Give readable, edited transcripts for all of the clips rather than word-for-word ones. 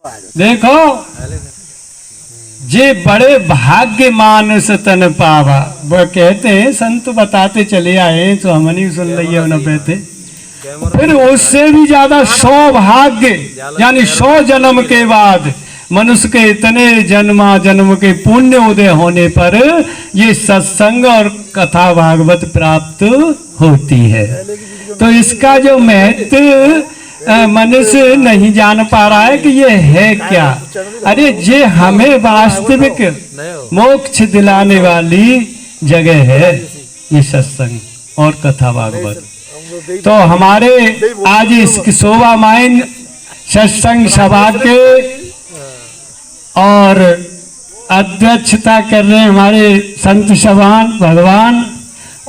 देखो जे बड़े भाग्य मानस तन पावा, वो कहते हैं संत बताते चले आए तो हम नहीं सुन रही है न पे। फिर उससे भी ज्यादा सौभाग्य यानी 100 जन्म के बाद मनुष्य के इतने जन्म के पुण्य उदय होने पर ये सत्संग और कथा भागवत प्राप्त होती है। तो इसका जो महत्व मनुष्य नहीं जान पा रहा है कि ये है क्या। अरे ये हमें वास्तविक मोक्ष दिलाने वाली जगह है ये सत्संग और कथा भागवत। तो हमारे आज इस शोभा माइन सत्संग सभा के और अध्यक्षता कर रहे हमारे संत सभान भगवान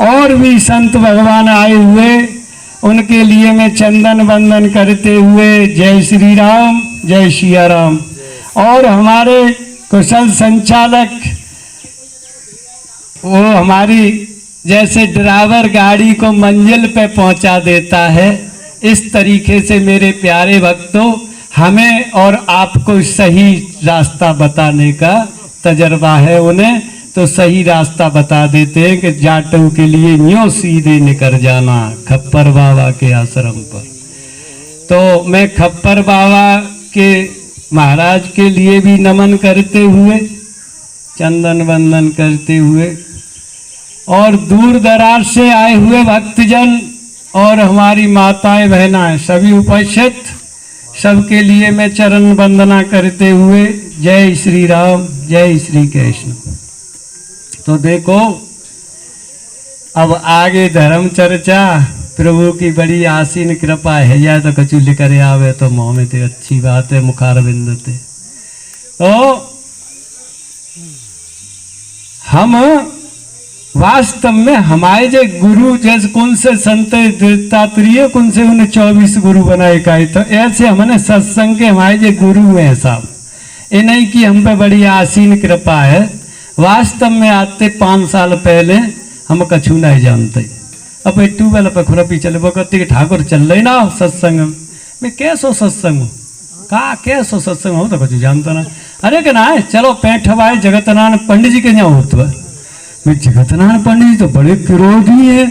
और भी संत भगवान आए हुए, उनके लिए मैं चंदन वंदन करते हुए जय श्री राम जय सिया राम। और हमारे कुशल संचालक वो हमारी जैसे ड्राइवर गाड़ी को मंजिल पे पहुंचा देता है, इस तरीके से मेरे प्यारे भक्तों हमें और आपको सही रास्ता बताने का तजर्बा है उन्हें, तो सही रास्ता बता देते हैं कि जाटों के लिए यूं सीधे निकल जाना खप्पर बाबा के आश्रम पर। तो मैं खप्पर बाबा के महाराज के लिए भी नमन करते हुए चंदन वंदन करते हुए और दूर दराज से आए हुए भक्तजन और हमारी माताएं बहनाएं सभी उपस्थित सबके लिए मैं चरण वंदना करते हुए जय श्री राम जय श्री कृष्ण। तो देखो अब आगे धर्म चर्चा प्रभु की बड़ी आसीन कृपा है, या तो कचू लेकर आवे तो मुँह में थे अच्छी बात है मुखार बिंद थे। तो हम वास्तव में हमारे जो गुरु जैसे कौन से संत दत्तात्रेय कौन से उन्हें 24 गुरु बनाए का, तो ऐसे हमने सत्संग के हमारे जो गुरु हैं साहब, ये नहीं कि हम पे बड़ी आसीन कृपा है। वास्तव में आते 5 साल पहले हम कछु नहीं जानते। अब ट्यूबवेल पे खुरपी चले बकती के ठाकुर चल रहे ना सत्संग में, कैसो सत्संग हो का कैसो सत्संग हो तो कछु जानता ना। अरे क्या ना चलो पैठवाए जगतनारायण पंडित जी के यहाँ होता है। मैं जगतनारायण पंडित जी तो बड़े विरोधी है,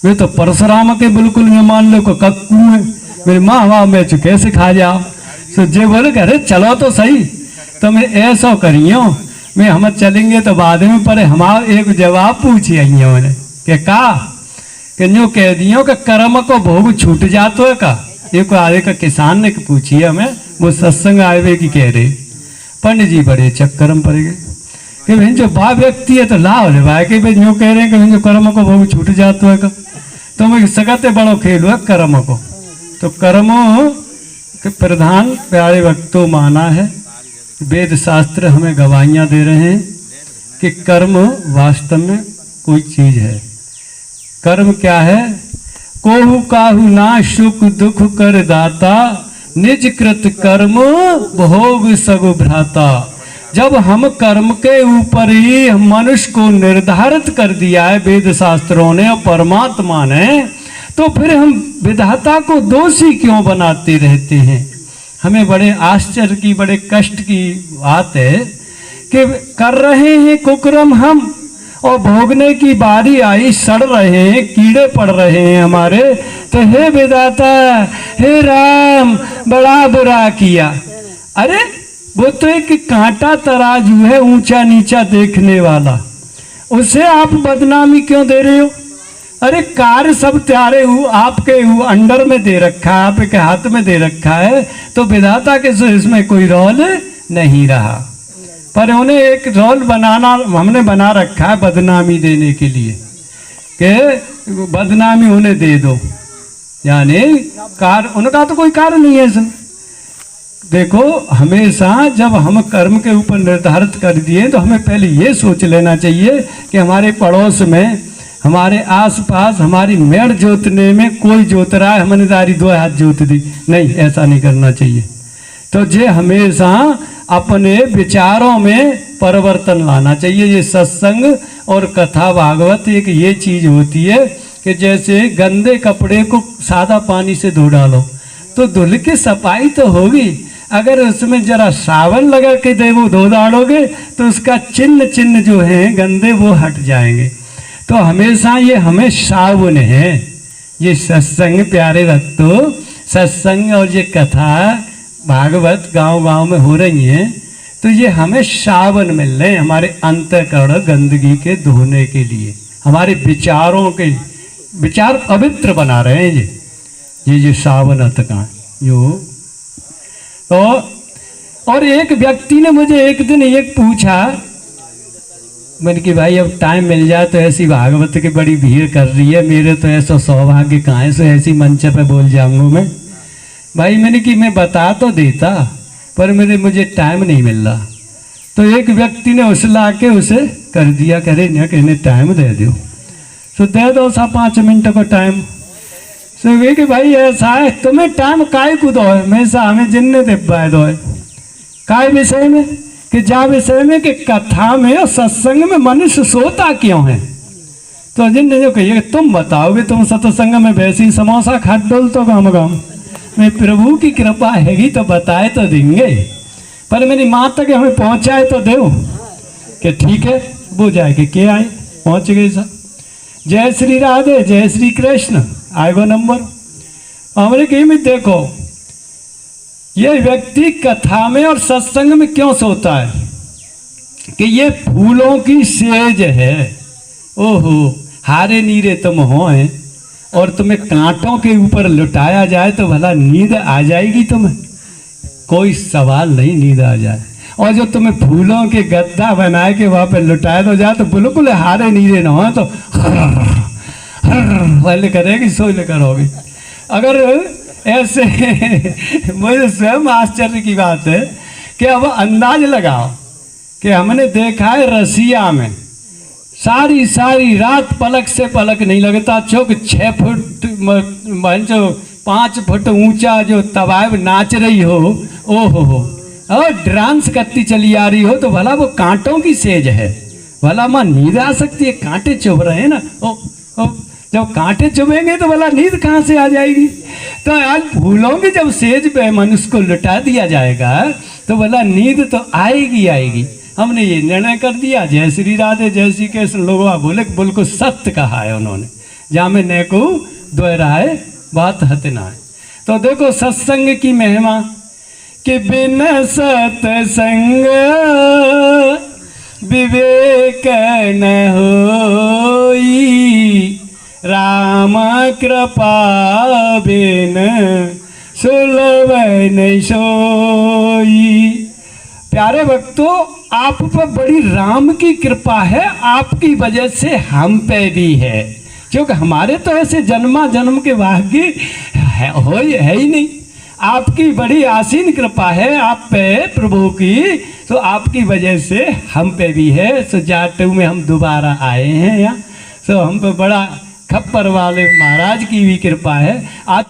वे तो परशुराम के बिल्कुल ये मान लो को कक्कू है। मेरी माँ वाह मैं कैसे खा जाओ। तो जे बोले अरे चलो तो सही, तो मैं ऐसा करियो मैं हम चलेंगे तो बाद में पर हमारा एक जवाब पूछिए उन्हें कि यूँ कह दियो कि कर्म को भोग छूट जातो है का। एक आगे का किसान ने पूछिए हमें, वो सत्संग आए की कह रहे पंडित जी बड़े चक्कर में पड़ गए कि भाई जो बा व्यक्ति है तो लाभ ले भाई कि भाई यूँ कह रहे हैं कि जो कर्म को भोग छूट जातो है का। तो मैं सगते बड़ो खेल हुआ कर्म को, तो कर्मों के प्रधान प्यारे भक्तों माना है। वेद शास्त्र हमें गवाहियाँ दे रहे हैं कि कर्म वास्तव में कोई चीज है। कर्म क्या है? कोहु काहु ना सुख दुख कर दाता, निज कृत कर्म भोग सगु भ्राता। जब हम कर्म के ऊपर ही मनुष्य को निर्धारित कर दिया है वेद शास्त्रों ने और परमात्मा ने, तो फिर हम विधाता को दोषी क्यों बनाते रहते हैं? हमें बड़े आश्चर्य की बड़े कष्ट की बात है कि कर रहे हैं कुकर्म हम और भोगने की बारी आई, सड़ रहे हैं, कीड़े पड़ रहे हैं हमारे, तो हे विधाता हे राम बड़ा बुरा किया। अरे वो तो एक कांटा तराजू है ऊंचा नीचा देखने वाला, उसे आप बदनामी क्यों दे रहे हो? अरे कार्य सब त्यारे आपके अंडर में दे रखा है, आपके हाथ में दे रखा है, तो विधाता के इसमें कोई रोल नहीं रहा। पर उन्हें एक रोल बनाना हमने बना रखा है बदनामी देने के लिए कि बदनामी उन्हें दे दो, यानी कार्य उनका तो कोई कार्य नहीं है इसमें। देखो हमेशा जब हम कर्म के ऊपर निर्धारित कर दिए तो हमें पहले ये सोच लेना चाहिए कि हमारे पड़ोस में हमारे आसपास हमारी मेड़ जोतने में कोई जोत रहा है, हमने दारी 2 हाथ जोत दी, नहीं ऐसा नहीं करना चाहिए। तो ये हमेशा अपने विचारों में परिवर्तन लाना चाहिए। ये सत्संग और कथा भागवत एक ये चीज होती है कि जैसे गंदे कपड़े को सादा पानी से धो डालो तो धुल के सफाई तो होगी, अगर उसमें जरा सावन लगा के देवो धो डालोगे तो उसका चिन्ह चिन्ह जो है गंदे वो हट जाएंगे। तो हमेशा ये हमें सावन है, ये सत्संग प्यारे भक्तों, सत्संग और ये कथा भागवत गांव गांव में हो रही हैं, तो ये हमें सावन मिल रहे हैं हमारे अंतःकरण गंदगी के धोने के लिए, हमारे विचारों के विचार पवित्र बना रहे हैं ये सावन अत का जो। तो और एक व्यक्ति ने मुझे एक दिन ये पूछा, मैंने कि भाई अब टाइम मिल जाए तो ऐसी भागवत की बड़ी भीड़ कर रही है, मेरे तो ऐसा सौभाग्य कहाँ है, सो ऐसी मंच पे बोल जाऊंगा मैं। भाई मैंने कि मैं बता तो देता पर मुझे टाइम नहीं मिल रहा। तो एक व्यक्ति ने उस ला के उसे कर दिया, करे न कहने टाइम दे दो, तो दे दो सा 5 मिनट का टाइम। तो वे कि भाई ऐसा है तुम्हें टाइम काय को दो है, मैं सा हमें जिन्ने दे पाए दो है काय विषय में, कि जा विषय में कि कथा में और सत्संग में मनुष्य सोता क्यों है। तो जिनने जो कहिए तुम बताओगे, तुम सत्संग में वैसी समोसा खा डोल तो गाँव गाँव में प्रभु की कृपा हैगी तो बताए तो देंगे, पर मेरी माँ तक हमें पहुँचाए तो दो कि ठीक है वो जाएगी के आए पहुँच गए सब। जय श्री राधे, जय श्री कृष्ण आएगो नंबर। हमने कही में देखो ये व्यक्ति कथा में और सत्संग में क्यों सोता है कि ये फूलों की सेज है। ओहो हारे नीरे तुम हो हैं और तुम्हें कांटों के ऊपर लुटाया जाए तो भला नींद आ जाएगी तुम्हें, कोई सवाल नहीं नींद आ जाए। और जो तुम्हें फूलों के गद्दा बनाए के वहाँ पे लुटाया तो जाए तो बिल्कुल हारे नीरे ना हो तो वाले करेगी सोले करोगे। अगर ऐसे मुझे स्वयं आश्चर्य की बात है कि अब अंदाज लगाओ कि हमने देखा है रसिया में सारी रात पलक से पलक नहीं लगता, चौक 6 फुट जो 5 फुट ऊंचा जो तवायब नाच रही हो, ओहो और डांस करती चली आ रही हो, तो भला वो कांटों की सेज है, भला माँ नींद आ सकती है, कांटे चुभ रहे हैं ना। ओ जब कांटे चुभेंगे तो भला नींद कहाँ से आ जाएगी। तो आज फूलों की जब सेज पे मनुष्य को लुटा दिया जाएगा तो भला नींद तो आएगी आएगी। हमने ये निर्णय कर दिया। जय श्री राधे, जय श्री कृष्ण लोगों बोले बिल्कुल सत्य कहा है उन्होंने, जहाँ में न को दोहराए बात हतना है। तो देखो सत्संग की महिमा कि बिन सत्संग विवेक न होई, राम कृपा बिन सुलभ नहीं सोई। प्यारे भक्तों आप पर बड़ी राम की कृपा है, आपकी वजह से हम पे भी है, क्योंकि हमारे तो ऐसे जन्मा जन्म के भाग्य है ही नहीं। आपकी बड़ी आसीन कृपा है आप पे प्रभु की, तो आपकी वजह से हम पे भी है। सो जाटू में हम दोबारा आए हैं यहाँ, सो हम पे बड़ा खप्पर वाले महाराज की भी कृपा है। आज